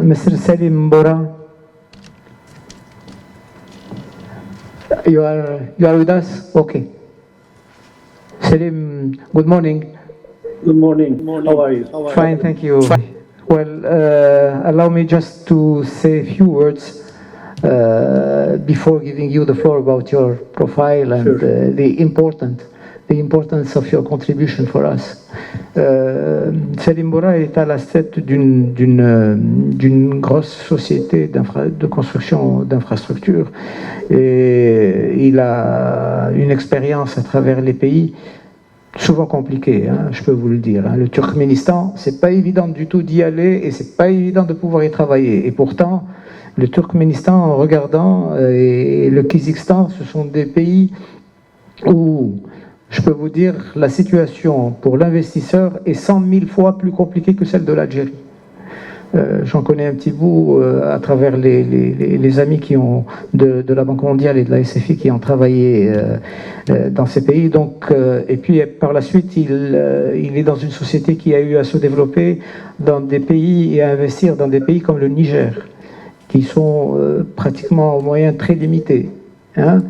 Mr. M.Selim BORA, you are with us? Okay. Selim, good morning. Good morning. How are you? Fine, thank you. Well, allow me just to say a few words before giving you the floor about your profile and Sure. the importance of your contribution for us. Selim Bora est à la tête d'une grosse société de construction d'infrastructures et il a une expérience à travers les pays souvent compliqué, hein, je peux vous le dire. Hein. Le Turkménistan, c'est pas évident du tout d'y aller et c'est pas évident de pouvoir y travailler. Et pourtant, le Turkménistan, en regardant, et le Kyrgyzstan, ce sont des pays où, je peux vous dire, la situation pour l'investisseur est 100 000 fois plus compliquée que celle de l'Algérie. J'en connais un petit bout à travers les amis qui ont de la Banque mondiale et de la SFI qui ont travaillé dans ces pays. Donc, et puis par la suite, il est dans une société qui a eu à se développer dans des pays et à investir dans des pays comme le Niger, qui sont pratiquement aux moyens très limités, hein,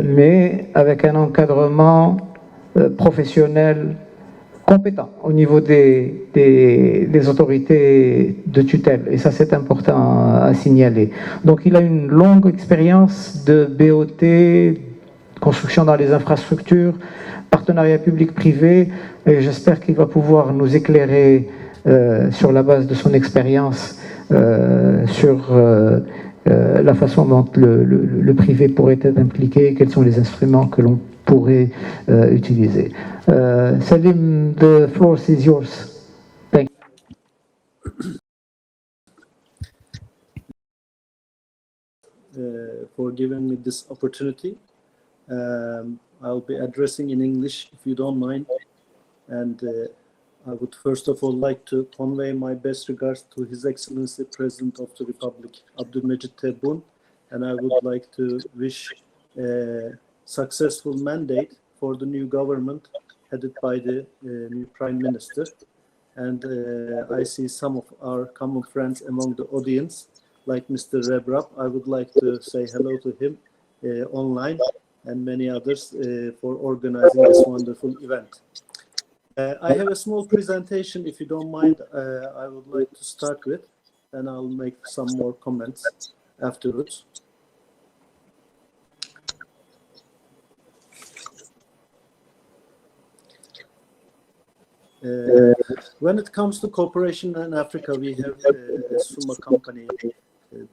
mais avec un encadrement professionnel compétent au niveau des autorités de tutelle. Et ça, c'est important à signaler. Donc, il a une longue expérience de BOT, construction dans les infrastructures, partenariat public-privé, et j'espère qu'il va pouvoir nous éclairer sur la base de son expérience sur la façon dont le privé pourrait être impliqué, quels sont les instruments que l'on pourrait utiliser. Selim, the floor is yours. Thank you. For giving me this opportunity. I'll be addressing in English, if you don't mind. And I would first of all like to convey my best regards to His Excellency President of the Republic, Abdülmecit Tebboune, and I would like to wish a successful mandate for the new government headed by the new Prime Minister. And I see some of our common friends among the audience, like Mr. Rebrab. I would like to say hello to him online and many others for organizing this wonderful event. I have a small presentation, if you don't mind, I would like to start with, and I'll make some more comments afterwards. When it comes to cooperation in Africa, we have a Summa company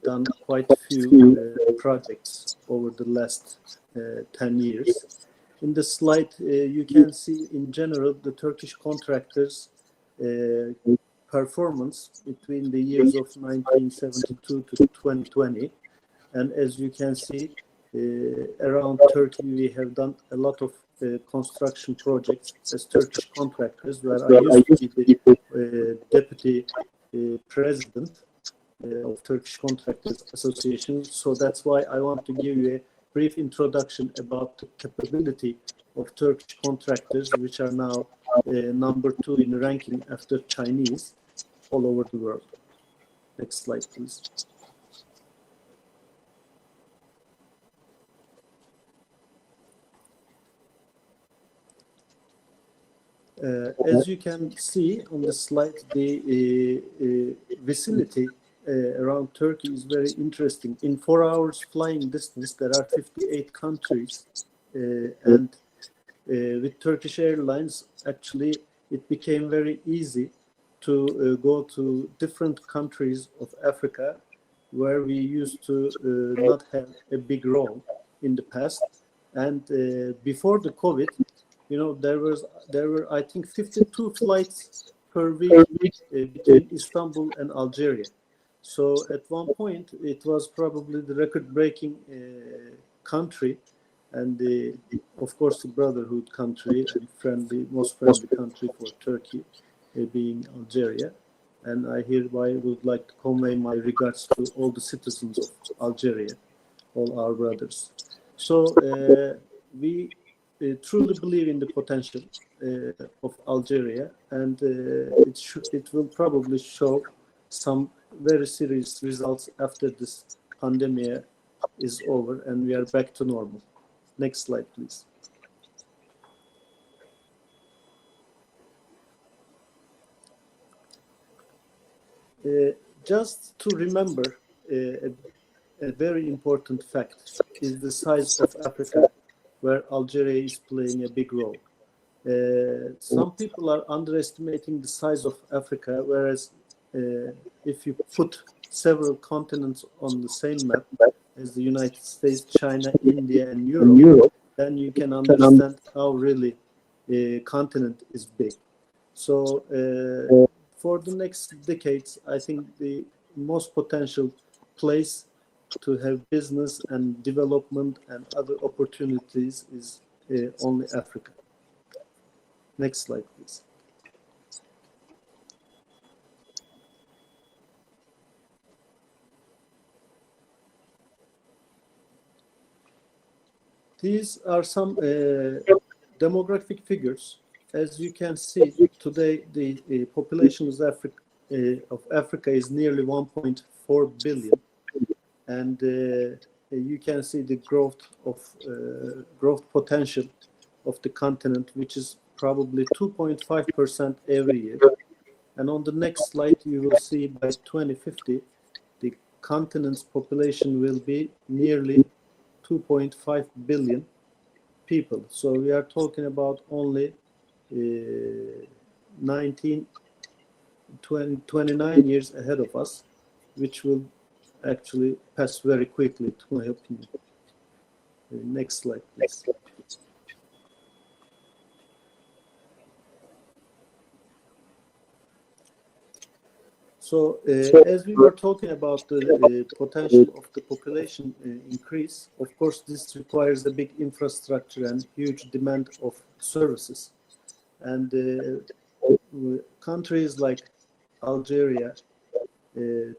done quite a few projects over the last 10 years. In the slide, you can see in general the Turkish contractors' performance between the years of 1972 to 2020. And as you can see, around Turkey, we have done a lot of construction projects as Turkish contractors, where I used to be the deputy president of Turkish Contractors Association. So that's why I want to give you a brief introduction about the capability of Turkish contractors, which are now number 2 in ranking after Chinese all over the world. Next slide, please. As you can see on the slide, the vicinity around Turkey is very interesting. In 4 hours flying distance, there are 58 countries, and with Turkish Airlines, actually, it became very easy to go to different countries of Africa, where we used to not have a big role in the past. And before the COVID, you know, there were I think 52 flights per week between Istanbul and Algeria. So at one point, it was probably the record-breaking country, and of course the brotherhood country and most friendly country for Turkey, being Algeria. And I hereby would like to convey my regards to all the citizens of Algeria, all our brothers. So we truly believe in the potential of Algeria, and it will probably show some very serious results after this pandemic is over and we are back to normal. Next slide, please. Just to remember, a very important fact is the size of Africa, where Algeria is playing a big role. Some people are underestimating the size of Africa, whereas if you put several continents on the same map as the United States, China, India, and Europe, then you can understand how really a continent is big. So for the next decades, I think the most potential place to have business and development and other opportunities is only Africa. Next slide, please. These are some demographic figures. As you can see, today the population of Africa is nearly 1.4 billion, and you can see the growth potential of the continent, which is probably 2.5% every year. And on the next slide, you will see by 2050, the continent's population will be nearly 2.5 billion people. So we are talking about only 29 years ahead of us, which will actually pass very quickly, to my opinion. Next slide, please. So as we were talking about the potential of the population increase, of course, this requires a big infrastructure and huge demand of services. And countries like Algeria,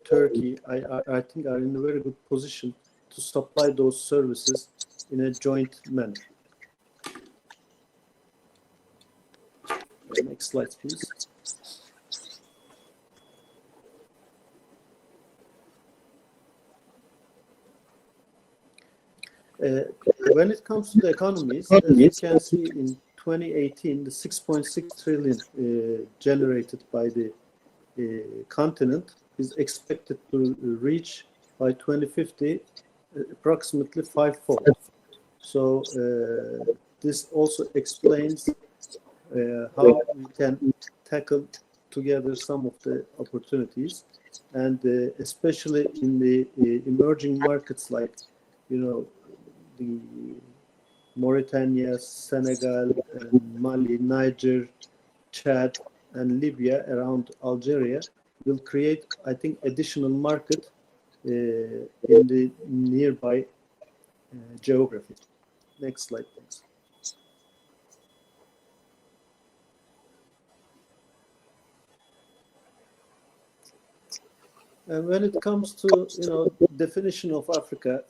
Turkey, I think are in a very good position to supply those services in a joint manner. Next slide, please. When it comes to the economies, as you can see in 2018, the 6.6 trillion generated by the continent is expected to reach by 2050 approximately fivefold. So this also explains how we can tackle together some of the opportunities, and especially in the emerging markets like, the Mauritania, Senegal, Mali, Niger, Chad, and Libya around Algeria will create, I think, additional market in the nearby geography. Next slide, please. And when it comes to, definition of Africa,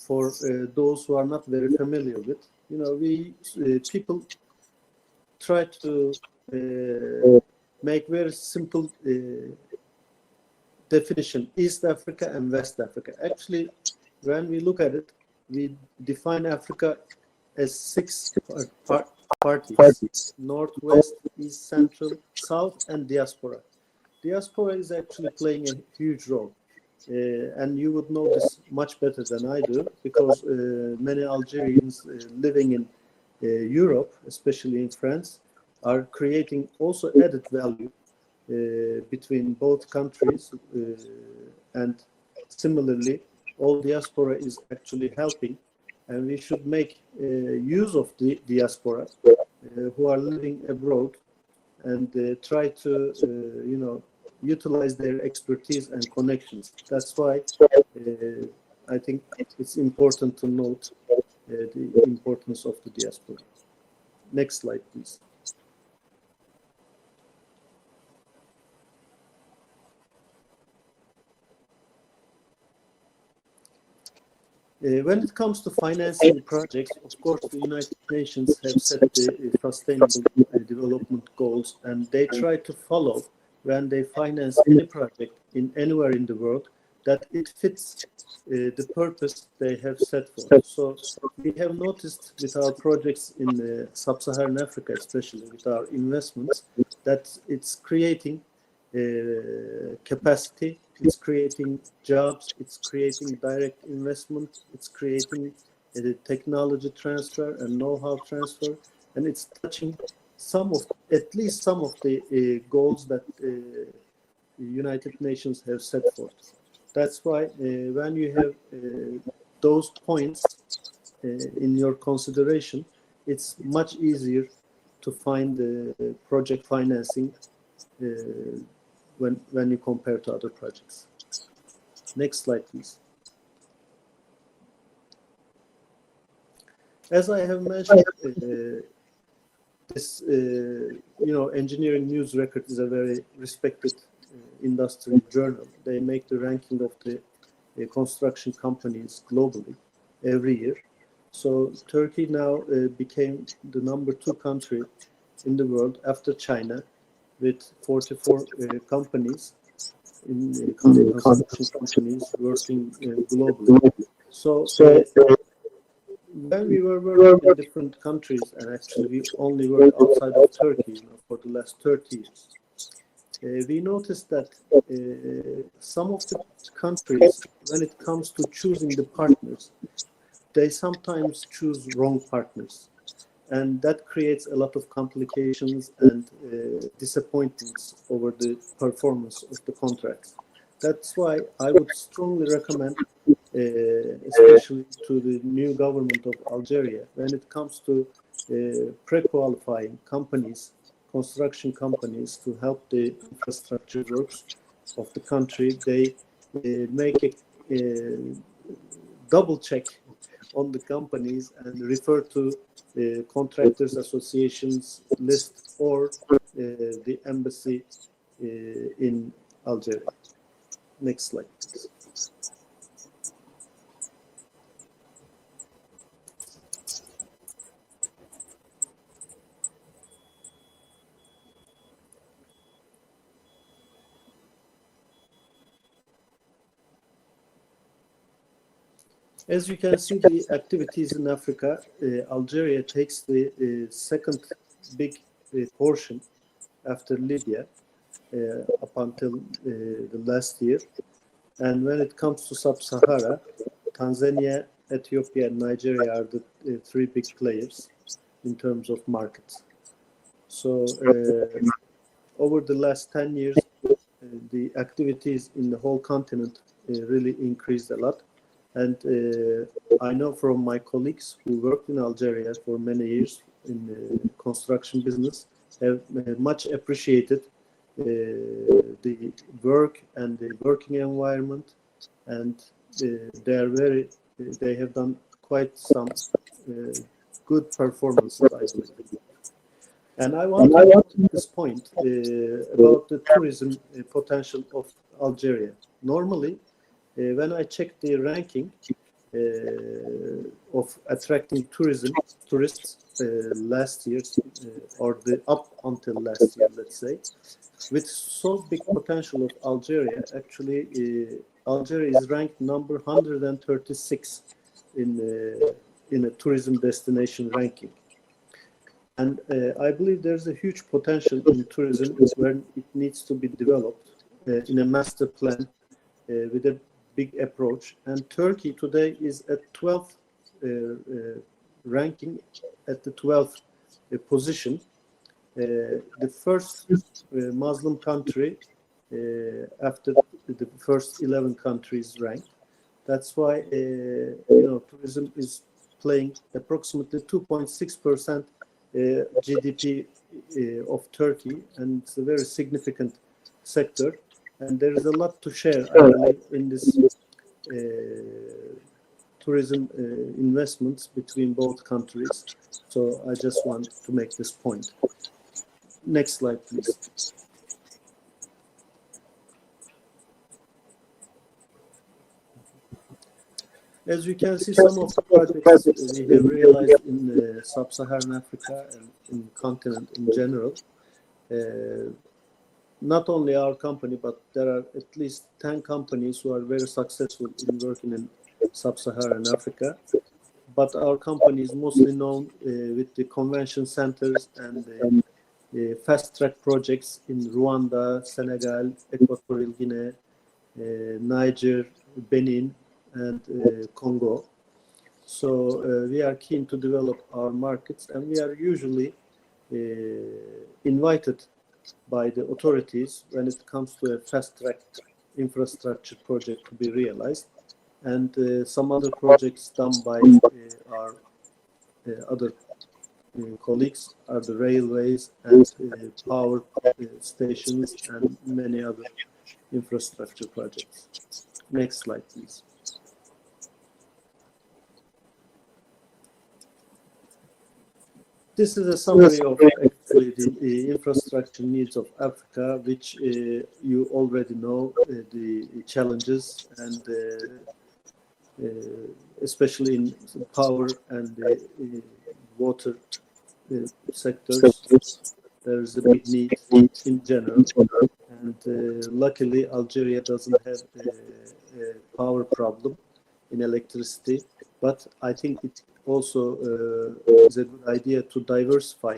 for those who are not very familiar with, people try to make very simple definition: East Africa and West Africa. Actually, when we look at it, we define Africa as 6 parties: North, West, East, Central, South, and Diaspora. Diaspora is actually playing a huge role. And you would know this much better than I do, because many Algerians living in Europe, especially in France, are creating also added value between both countries, and similarly, all diaspora is actually helping, and we should make use of the diaspora who are living abroad, and try to, utilize their expertise and connections. That's why I think it's important to note the importance of the diaspora. Next slide, please. When it comes to financing projects, of course, the United Nations have set the sustainable development goals, and they try to follow when they finance any project in anywhere in the world, that it fits the purpose they have set for. So we have noticed with our projects in sub-Saharan Africa, especially with our investments, that it's creating capacity, it's creating jobs, it's creating direct investment, it's creating technology transfer and know-how transfer, and it's touching at least some of the goals that United Nations have set forth. That's why when you have those points in your consideration, it's much easier to find the project financing when you compare to other projects. Next slide, please. As I have mentioned, this Engineering News Record is a very respected industry journal. They make the ranking of the construction companies globally every year. So Turkey now became the #2 country in the world after China, with 44 companies in construction companies working globally. So when we were working in different countries, and actually we only worked outside of Turkey for the last 30 years, we noticed that some of the countries, when it comes to choosing the partners, they sometimes choose wrong partners. And that creates a lot of complications and disappointments over the performance of the contracts. That's why I would strongly recommend, especially to the new government of Algeria, when it comes to pre-qualifying companies, construction companies, to help the infrastructure works of the country, they make a double check on the companies and refer to contractors associations list or the embassy in Algeria. Next slide, please. As you can see, the activities in Africa, Algeria takes the second big portion after Libya up until the last year. And when it comes to Sub-Sahara, Tanzania, Ethiopia, and Nigeria are the three big players in terms of markets. So over the last 10 years, the activities in the whole continent really increased a lot. And I know from my colleagues who worked in Algeria for many years in the construction business have much appreciated the work and the working environment, and they have done quite some good performances, I believe. And I want to make this point about the tourism potential of Algeria. Normally, when I check the ranking of attracting tourists last year, or up until last year, let's say, with so big potential of Algeria, actually Algeria is ranked number 136 in a tourism destination ranking. And I believe there's a huge potential in tourism where it needs to be developed in a master plan with a big approach. And Turkey today is at 12th ranking, at the 12th position, the first Muslim country after the first 11 countries ranked. That's why tourism is playing approximately 2.6% GDP of Turkey, and it's a very significant sector. And there is a lot to share, I believe, in this tourism investments between both countries. So I just want to make this point. Next slide, please. As you can see, some of the projects we have realized in Sub-Saharan Africa and in the continent in general. not only our company, but there are at least 10 companies who are very successful in working in sub-Saharan Africa. But our company is mostly known with the convention centers and fast-track projects in Rwanda, Senegal, Equatorial Guinea, Niger, Benin, and Congo. So we are keen to develop our markets, and we are usually invited by the authorities when it comes to a fast-track infrastructure project to be realized, and some other projects done by our other colleagues are the railways and power stations and many other infrastructure projects. Next slide, please. This is a summary of actually the infrastructure needs of Africa, which you already know the challenges and especially in power and water sectors. There is a big need in general, and luckily Algeria doesn't have a power problem in electricity, but I think it also is a good idea to diversify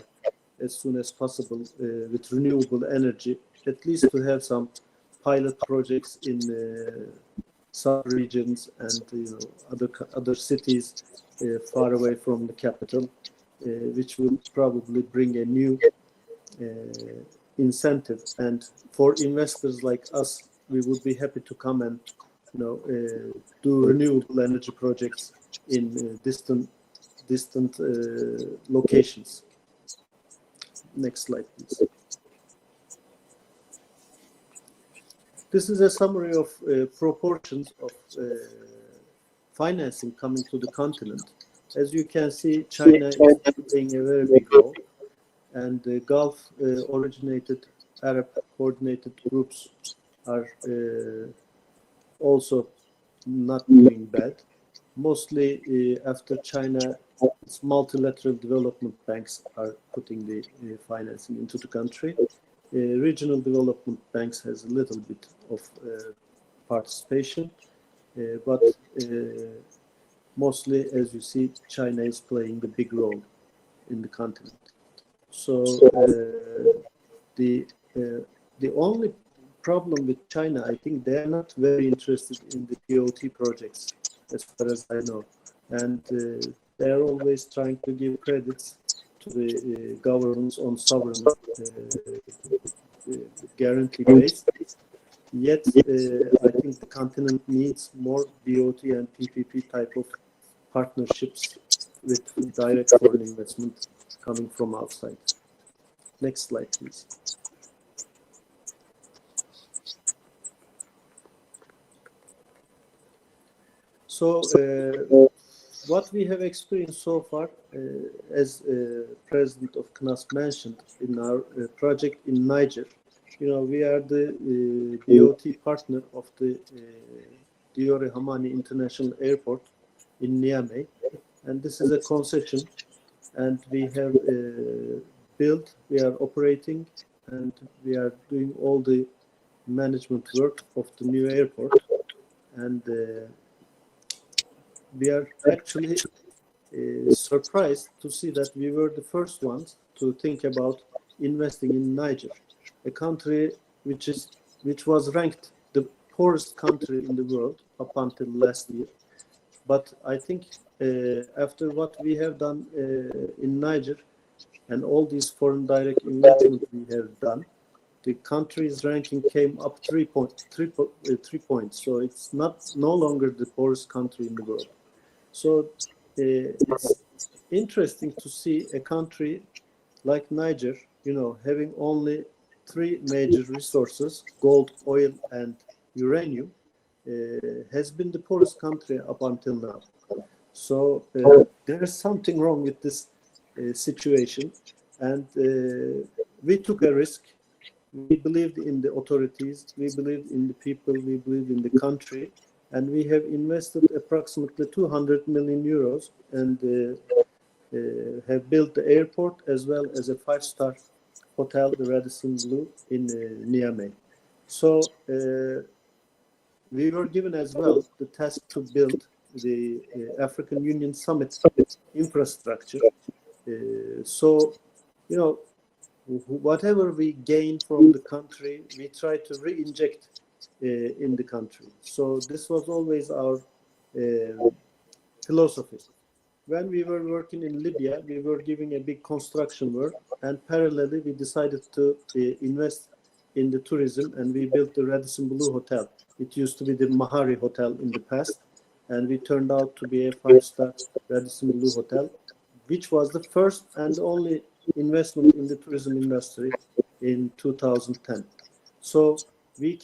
as soon as possible with renewable energy, at least to have some pilot projects in sub-regions and other cities far away from the capital, which will probably bring a new incentive. And for investors like us, we would be happy to come and do renewable energy projects in distant locations. Next slide, please. This is a summary of proportions of financing coming to the continent. As you can see, China is playing a very big role, and the Gulf originated Arab coordinated groups are also not doing bad. Mostly after China, multilateral development banks are putting the financing into the country. Regional development banks has a little bit of participation, but mostly, as you see, China is playing the big role in the continent. So the only problem with China, I think they are not very interested in the BOT projects, as far as I know, and they are always trying to give credits to the governments on sovereign guarantee base. Yet, I think the continent needs more BOT and PPP type of partnerships with direct foreign investment coming from outside. Next slide, please. So, what we have experienced so far, as President of CNAS mentioned in our project in Niger, we are the BOT partner of the Diore Hamani International Airport in Niamey, and this is a concession, and we have built, we are operating, and we are doing all the management work of the new airport, and we are actually surprised to see that we were the first ones to think about investing in Niger, a country which was ranked the poorest country in the world up until last year. But I think after what we have done in Niger and all these foreign direct investment we have done, the country's ranking came up 3 points. So it's no longer the poorest country in the world. So it's interesting to see a country like Niger, having only 3 major resources, gold, oil, and uranium, has been the poorest country up until now. So there is something wrong with this situation, and we took a risk. We believed in the authorities, we believed in the people, we believed in the country, and we have invested approximately 200 million euros and have built the airport as well as a 5-star hotel, the Radisson Blu, in Niamey. So we were given as well the task to build the African Union Summit infrastructure. So, you know, whatever we gain from the country, we try to re-inject in the country. So this was always our philosophy. When we were working in Libya, we were giving a big construction work, and parallelly we decided to invest in the tourism, and we built the Radisson Blu Hotel. It used to be the Mahari Hotel in the past, and we turned out to be a 5-star Radisson Blu Hotel, which was the first and only investment in the tourism industry in 2010. So we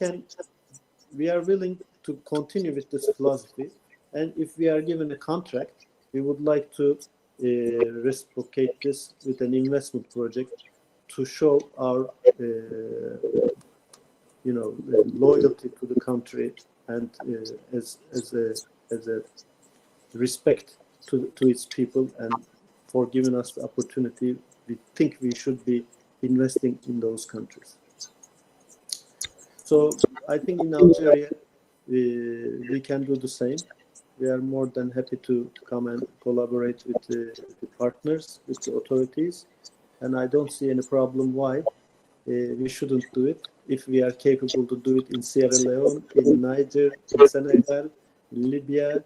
are willing to continue with this philosophy, and if we are given a contract, we would like to reciprocate this with an investment project to show our loyalty to the country, and as a respect to its people, and for giving us the opportunity. We think we should be investing in those countries. So I think in Algeria we can do the same. We are more than happy to come and collaborate with the partners, with the authorities, and I don't see any problem why we shouldn't do it. If we are capable to do it in Sierra Leone, in Niger, in Senegal, in Libya,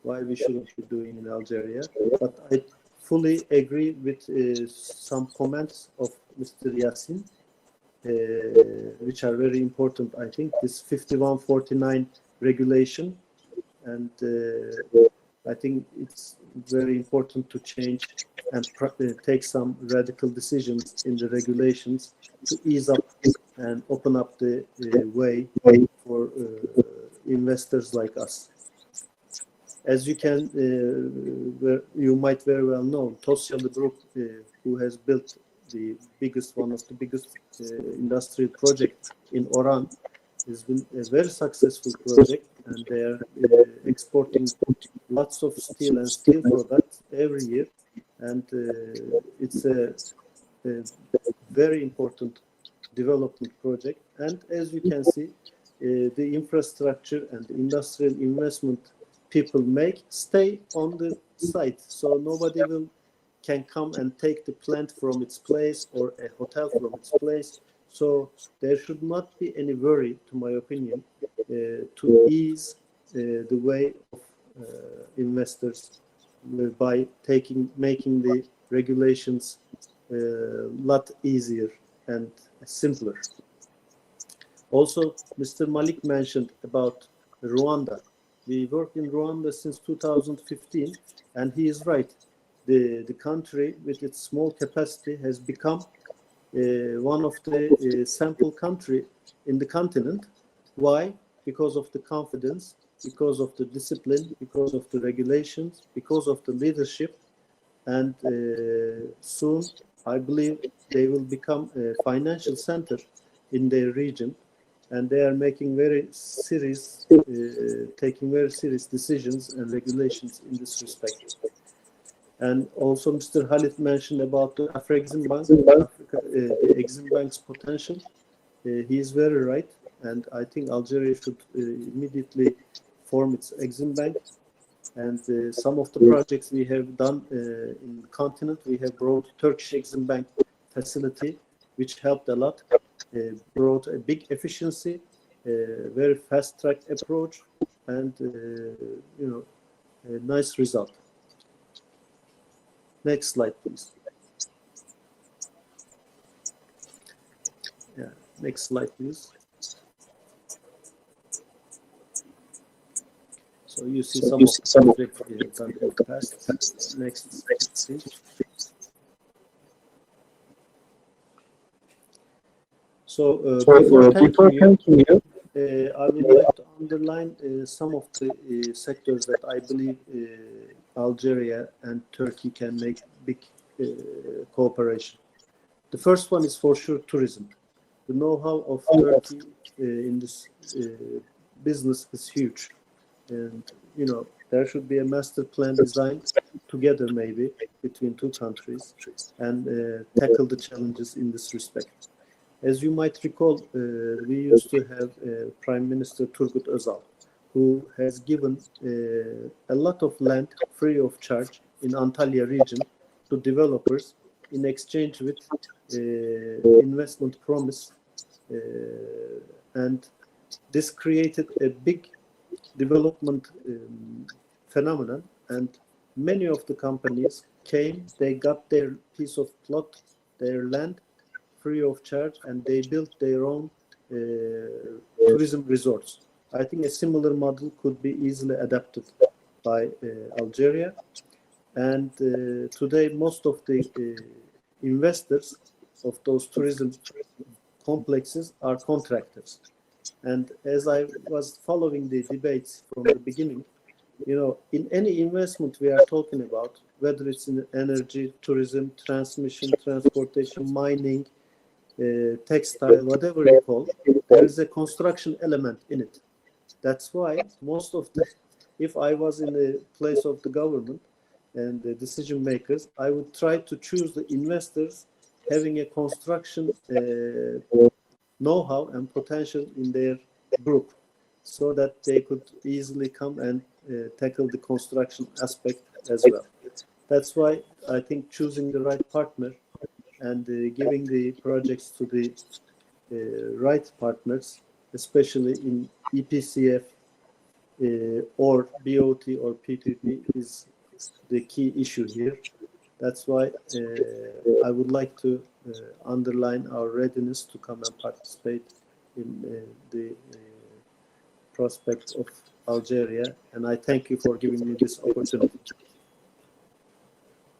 why we shouldn't be doing in Algeria? But I fully agree with some comments of Mr. Yassin, which are very important, I think, this 5149 regulation. And I think it's very important to change and take some radical decisions in the regulations to ease up and open up the way for investors like us. As you can, you might very well know, Tosyalı Group, who has built one of the biggest industrial projects in Oran, has been a very successful project, and they are exporting lots of steel and steel products every year, and it's a very important development project. And as you can see, the infrastructure and the industrial investment people stay on the site, so nobody can come and take the plant from its place or a hotel from its place. So there should not be any worry, to my opinion, to ease the way of investors by making the regulations a lot easier and simpler. Also, Mr. Malik mentioned about Rwanda. We work in Rwanda since 2015, and he is right. The country, with its small capacity, has become one of the sample country in the continent. Why? Because of the confidence, because of the discipline, because of the regulations, because of the leadership, and soon I believe they will become a financial center in their region, and they are making taking very serious decisions and regulations in this respect. And also, Mr. Halit mentioned about the Afrexim Bank, the Exim Bank's potential. He is very right, and I think Algeria should immediately form its Exim Bank. And some of the projects we have done in the continent, we have brought Turkish Exim Bank facility, which helped a lot, brought a big efficiency, very fast-track approach, and a nice result. Next slide, please. Yeah, next slide, please. So you see some of the projects we have done in the past. Next, please. So before thanking you, I would like to underline some of the sectors that I believe Algeria and Turkey can make big cooperation. The first one is for sure tourism. The know-how of Turkey in this business is huge, and There should be a master plan designed together, maybe between two countries, and tackle the challenges in this respect. As you might recall, we used to have Prime Minister Turgut Özal, who has given a lot of land free of charge in Antalya region to developers in exchange with investment promise, and this created a big development phenomenon, and many of the companies came, they got their piece of plot, their land free of charge, and they built their own tourism resorts. I think a similar model could be easily adapted by Algeria. And today, most of the investors of those tourism complexes are contractors. And as I was following the debates from the beginning, you know, in any investment we are talking about, whether it's in energy, tourism, transmission, transportation, mining, textile, whatever you call, there is a construction element in it. That's why most of the, if I was in the place of the government and the decision makers, I would try to choose the investors having a construction know-how and potential in their group, so that they could easily come and tackle the construction aspect as well. That's why I think choosing the right partner and giving the projects to the right partners, especially in EPCF or BOT or PPP, is the key issue here. That's why I would like to underline our readiness to come and participate in the prospect of Algeria, and I thank you for giving me this opportunity.